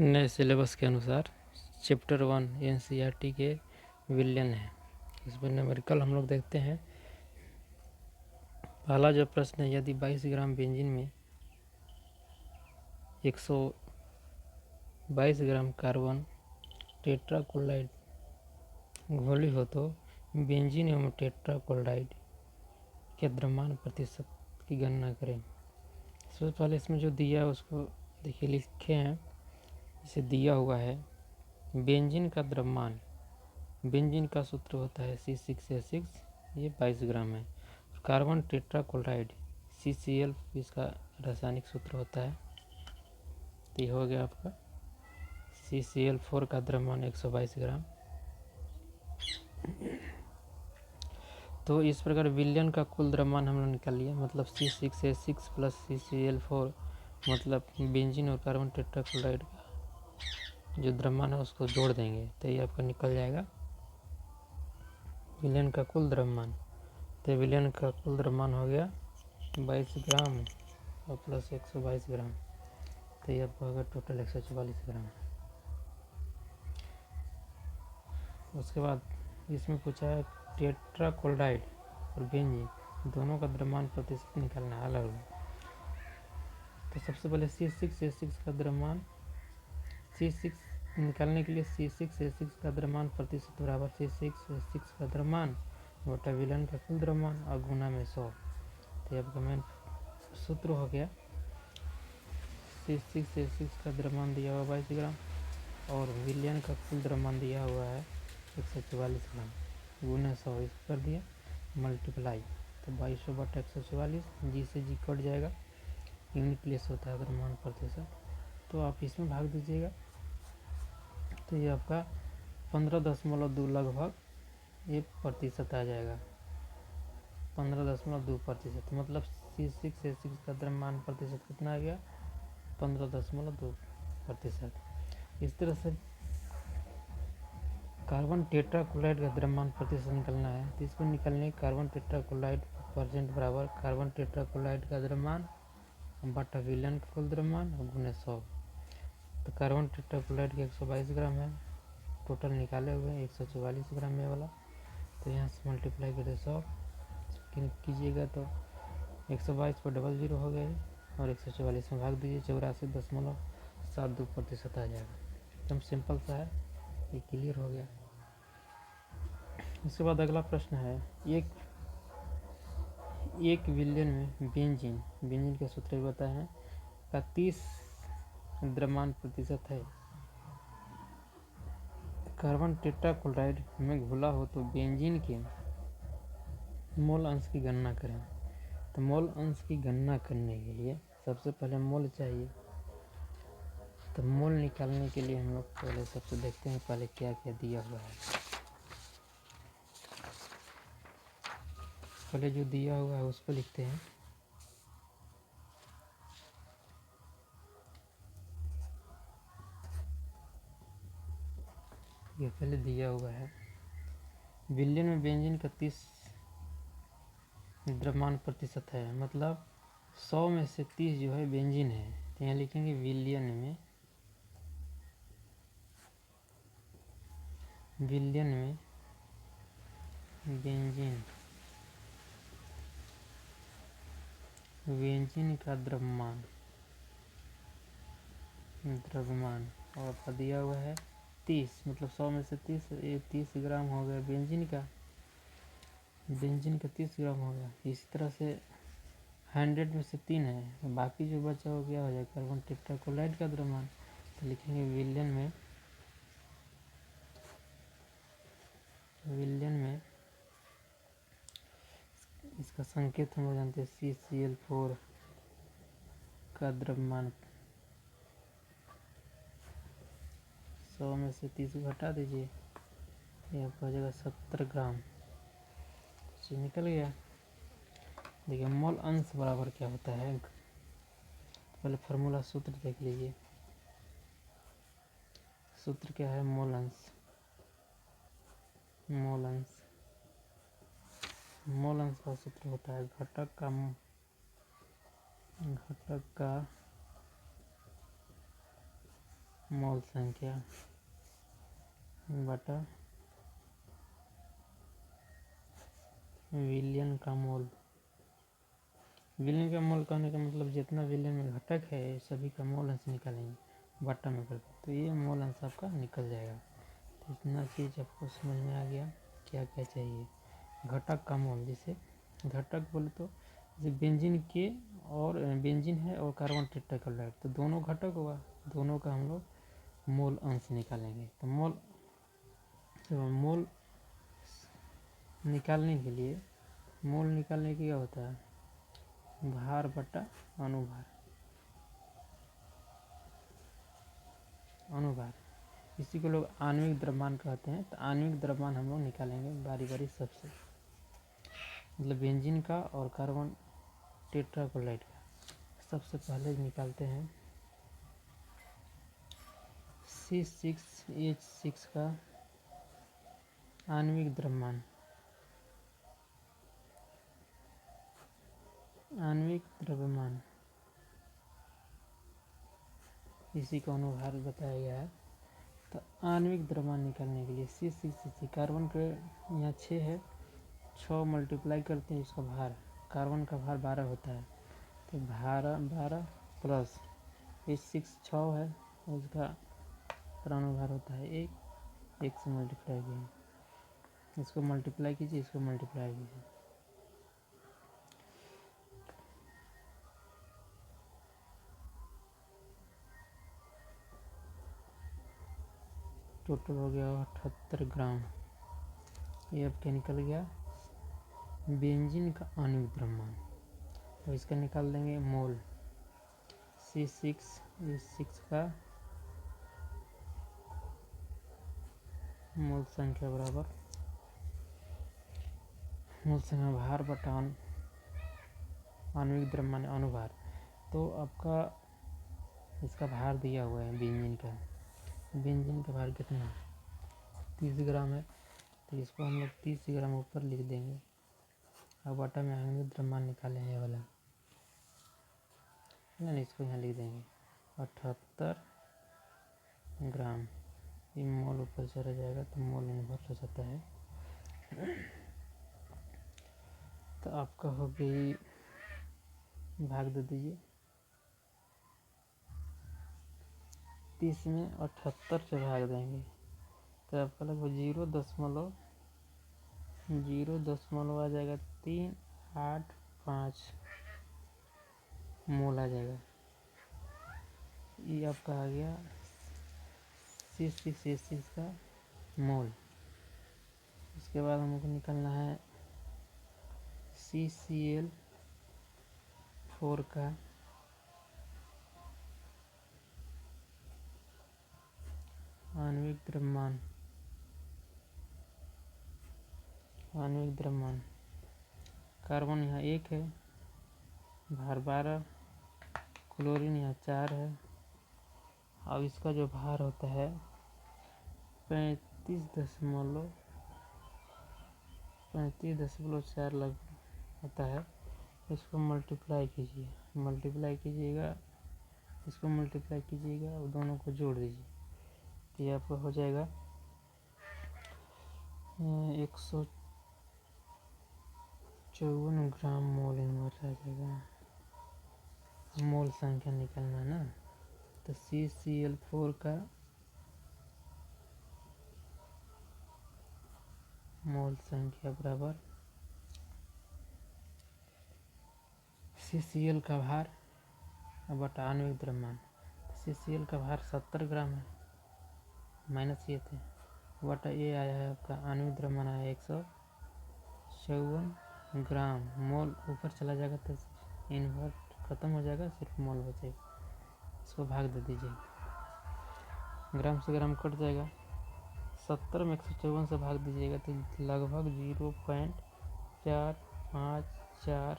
नए सिलेबस के अनुसार चैप्टर 1 एनसीईआरटी के विलयन है। इसमें न्यूमेरिकल हम लोग देखते हैं। पहला जो प्रश्न है, यदि 22 ग्राम बेंजीन में 122 ग्राम कार्बन टेट्राक्लोराइड घोली हो तो बेंजीन एवं टेट्राक्लोराइड के द्रव्यमान प्रतिशत की गणना करें। सबसे पहले इसमें जो दिया है उसको देखिए, लिखे हैं। इसे दिया हुआ है बेंजीन का द्रव्यमान। बेंजीन का सूत्र होता है C6H6, ये 22 ग्राम है। कार्बन टेट्राक्लोराइड CCl, इसका रासायनिक सूत्र होता है। तो ये हो गया आपका CCl4 का द्रव्यमान 122 ग्राम। तो इस प्रकार विलयन का कुल द्रव्यमान हम लोग निकाल लिया, मतलब C6H6 प्लस CCl4, मतलब बेंजीन और कार्बन टेट्राक्लोराइड का जो द्रव्यमान है उसको जोड़ देंगे तो ये आपका निकल जाएगा विलयन का कुल द्रव्यमान। तो विलयन का कुल द्रव्यमान हो गया 22 ग्राम और प्लस 122 ग्राम, तो ये आपका होगा टोटल 144 ग्राम। उसके बाद इसमें पूछा है टेट्राक्लोराइड और बेंजीन दोनों का द्रव्यमान प्रतिशत निकालना है अलग अलग। तो सबसे पहले C6H6 का द्रव्यमान, C6 निकालने के लिए C6H6 का द्रव्यमान प्रतिशत बराबर C6H6 का द्रव्यमान बटा विलयन का कुल द्रव्यमान और गुना में 100। तो आपका मेन सूत्र हो गया C6H6 का द्रव्यमान दिया हुआ 22 ग्राम और विलयन का कुल द्रव्यमान दिया हुआ है 144 ग्राम, गुना 100 इसको कर दिया मल्टीप्लाई। तो 2200 बटा 144, जी से जी कट जाएगा, यूनिट प्लेस होता है द्रव्यमान प्रतिशत। तो आप इसमें भाग दीजिएगा तो ये आपका 15.2 लगभग ये प्रतिशत आ जाएगा। 15.2%, मतलब C6H6 का द्रव्यमान प्रतिशत कितना आ गया 15.2%। इस तरह से कार्बन टेट्राक्लोराइड का द्रव्यमान प्रतिशत निकलना है। तो इसको निकलने कार्बन टेट्राक्लोराइड परसेंट बराबर कार्बन टेट्राक्लोराइड का द्रव्यमान बटा विलयन का कुल द्रव्यमान और गुना 100। तो कार्बन टेट्राक्लोराइड का 122 ग्राम है, टोटल निकाले हुए 144 ग्राम है वाला। तो यहाँ से मल्टीप्लाई करें 100 कीजिएगा तो 122 पर 00 हो गया और 144 में भाग दीजिए 84.72% आ जाएगा। एकदम सिंपल सा है, ये क्लियर हो गया। उसके बाद अगला प्रश्न है, एक विलयन में बेंजीन का सूत्र बताया है का 30 द्रव्यमान प्रतिशत है। कार्बन टेट्राक्लोराइड में घुला हो तो बेंजीन के मोल अंश की गणना करें। तो मोल अंश की गणना करने के लिए सबसे पहले मोल चाहिए। तो मोल निकालने के लिए हम लोग पहले सबसे देखते हैं पहले क्या क्या दिया हुआ है। पहले जो दिया हुआ है उसको लिखते हैं। ये पहले दिया हुआ है विलयन में बेंजीन का 30 द्रव्यमान प्रतिशत है, मतलब 100 में से 30 जो है बेंजीन है। तो यहाँ लिखेंगे विलयन में बेंजीन का द्रव्यमान और दिया हुआ है 30, मतलब 100 में से 30, ये 30 ग्राम हो गया बेंजीन का 30 ग्राम हो गया। इसी तरह से 100 में से 3 है, बाकी जो बचा हो गया हो जाएगा कार्बन टेट्राक्लोराइड का द्रव्यमान। तो लिखेंगे विलयन में इसका संकेत हम लोग जानते हैं CCl4 का द्रव्यमान 100 में से 30 घटा दीजिए, ये आपको हो जाएगा 70 ग्राम। तो निकल गया। देखिए मोल अंश बराबर क्या होता है, पहले फार्मूला सूत्र देख लीजिए। सूत्र क्या है, मोल अंश का सूत्र होता है घटक का मोल संख्या बटा विलयन का मोल। विलयन का मोल कहने का मतलब जितना विलयन में घटक है सभी का मोल अंश निकालेंगे बटा में करके, तो ये मोल अंश आपका निकल जाएगा। तो इतना चीज़ आपको समझ में आ गया क्या क्या चाहिए। घटक का मोल, जैसे घटक बोले तो जैसे बेंजीन के और बेंजीन है और कार्बन टेट्राक्लोराइड, तो दोनों घटक होगा, दोनों का हम लोग मोल अंश निकालेंगे। तो मोल निकालने के लिए, मोल निकालने के क्या होता है, भार बटा अनुभार। अनुभार इसी को लोग आणविक द्रव्यमान कहते हैं। तो आणविक द्रव्यमान हम लोग निकालेंगे बारी बारी सबसे, मतलब बेंजीन का और कार्बन टेट्राक्लोराइड का। सबसे पहले निकालते हैं C6H6 का आणविक द्रव्यमान। आणविक द्रव्यमान इसी को अनुभार बताया गया है। तो आणविक द्रव्यमान निकालने के लिए C6H6 कार्बन के यहाँ 6 है, 6 मल्टीप्लाई करते हैं इसका भार, कार्बन का भार 12 होता है, तो 12 प्लस H6 6 है, उसका परमाणु भार होता है 1 से मल्टीप्लाई किया, इसको मल्टीप्लाई कीजिए, इसको मल्टीप्लाई कीजिए, टोटल हो गया 78 ग्राम। ये अब क्या निकल गया, बेंजीन का आणविक द्रव्यमान। तो इसका निकाल देंगे मोल। C6H6 का मोल संख्या बराबर मोल संख्या भार बटा आणविक द्रव्यमान अनुभार। तो आपका इसका भार दिया हुआ है बेंजीन का, बेंजीन का भार कितना है, 30 ग्राम है, तो इसको हम लोग 30 ग्राम ऊपर लिख देंगे। अब बटा में आणविक द्रव्यमान निकालें ये वाला, ना इसको यहाँ लिख देंगे 78 ग्राम। ये मोल ऊपर चला जाएगा तो मोल इन्वर्स हो जाता है। तो आपका हो गई, भाग दे दीजिए, 30 में 78 से भाग देंगे तो आपका लगभग 0.0 आ जाएगा, 385 मोल आ जाएगा। ये आपका आ गया C6H6 का मोल। इसके बाद हमको निकालना है CCl4 का आणविक द्रव्यमान। आणविक द्रव्यमान, कार्बन यहाँ 1 है, भार 12, क्लोरीन यहाँ 4 है, अब इसका जो भार होता है 35.4 लग होता है। इसको मल्टीप्लाई कीजिए, इसको मल्टीप्लाई कीजिएगा और दोनों को जोड़ दीजिए, तो ये आपका हो जाएगा 154 ग्राम मोल इनवर्स आ जाएगा। मोल संख्या निकालना ना, तो CCl4 का मोल संख्या बराबर CCl का भार बटा आणविक द्रव्यमान। CCl का भार 70 ग्राम है, माइनस ये थे, बटा ये आया है आपका आणविक द्रव्यमान आया 154 ग्राम। मोल ऊपर चला जाएगा तो इन्वर्ट खत्म हो जाएगा, सिर्फ मोल बचेगा, इसको भाग दे दीजिए, ग्राम से ग्राम कट जाएगा, 70 में 154 से भाग दीजिएगा तो लगभग 0.454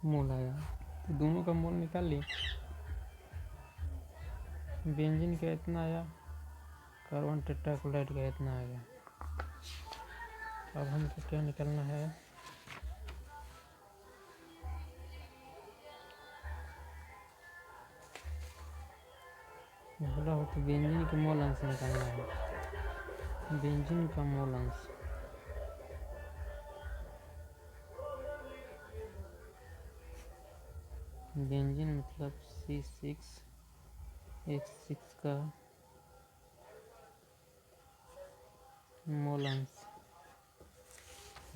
मोल आया। तो दोनों का मोल निकाल लिए, बेंजीन का इतना आया, कार्बन टेट्राक्लोराइड का इतना आ गया। अब हमको क्या निकालना है, बोला हो तो बेंजीन के मोल अंश निकालना है। बेंजीन का मोल अंश बेंजीन मतलब C6H6 का मोल अंश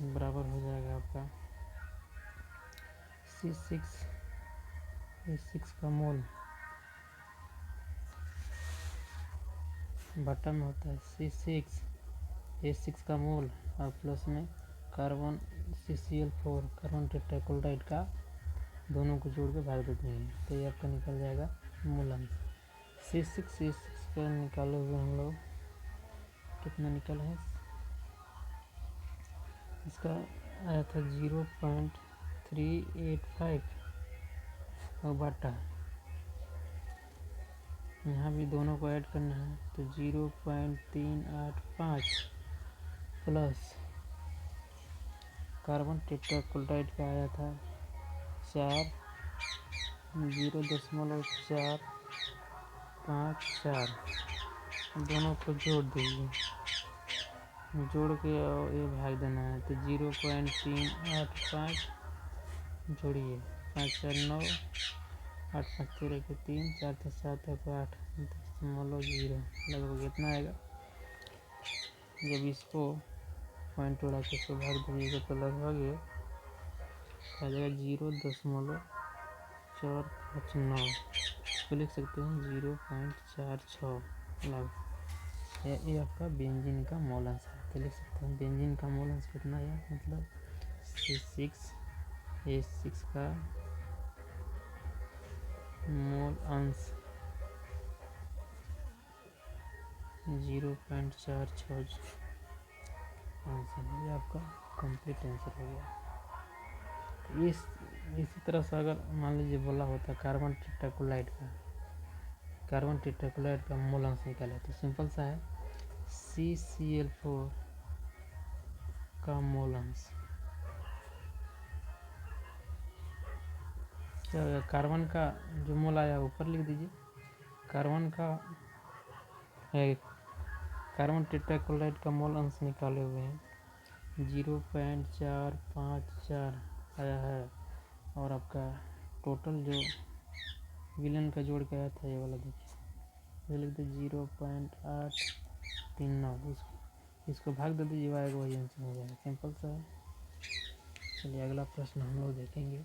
बराबर हो जाएगा आपका C6H6 का मोल बटा में होता है C6H6 का मोल और प्लस में कार्बन CCl4 कार्बन टेट्राक्लोराइड का दोनों को जोड़ के भाग देते हैं तो ये आपका निकल जाएगा मोल अंश। C6H6 का निकाले हुए हम लोग कितना निकला है, इसका आया था 0.385 और बटा यहाँ भी दोनों को ऐड करना है तो 0.385 प्लस कार्बन टेट्राक्लोराइड का आया था 0.454 दोनों को जोड़ दीजिए, जोड़ के ये भाग देना है तो 0.385 जोड़िए 5 4 9 8 5 13 के 3 4 3 7 8 0 लगभग इतना आएगा। जब इसको पॉइंट उड़ा के इसको भाग दीजिएगा तो लगभग ये आ जाएगा 0.459 इसको लिख सकते हैं 0.46 लगभग। ये आपका बेंजीन का मोल अंश है तो लिख सकते हैं बेंजीन का मोल अंश कितना है, मतलब C6H6 का मोल अंश 0.46 आंसर ये आपका कंप्लीट आंसर हो गया। इसी तरह से अगर मान लीजिए बोला होता कार्बन टेट्राक्लोराइड का मोल अंश निकाले तो सिंपल सा है CCl4 का मोल अंश क्या होगा, कार्बन का जो मोल आया ऊपर लिख दीजिए, कार्बन टेट्राक्लोराइड का मोल अंश निकाले हुए हैं 0.454 आया है और आपका टोटल जो विलेन का जोड़ के आया था ये वाला देखिए, ये लिख दे 0.839 इसको भाग दे दीजिए आएगा वही आंसर हो जाएगा, सिंपल सा है। चलिए अगला प्रश्न हम लोग देखेंगे।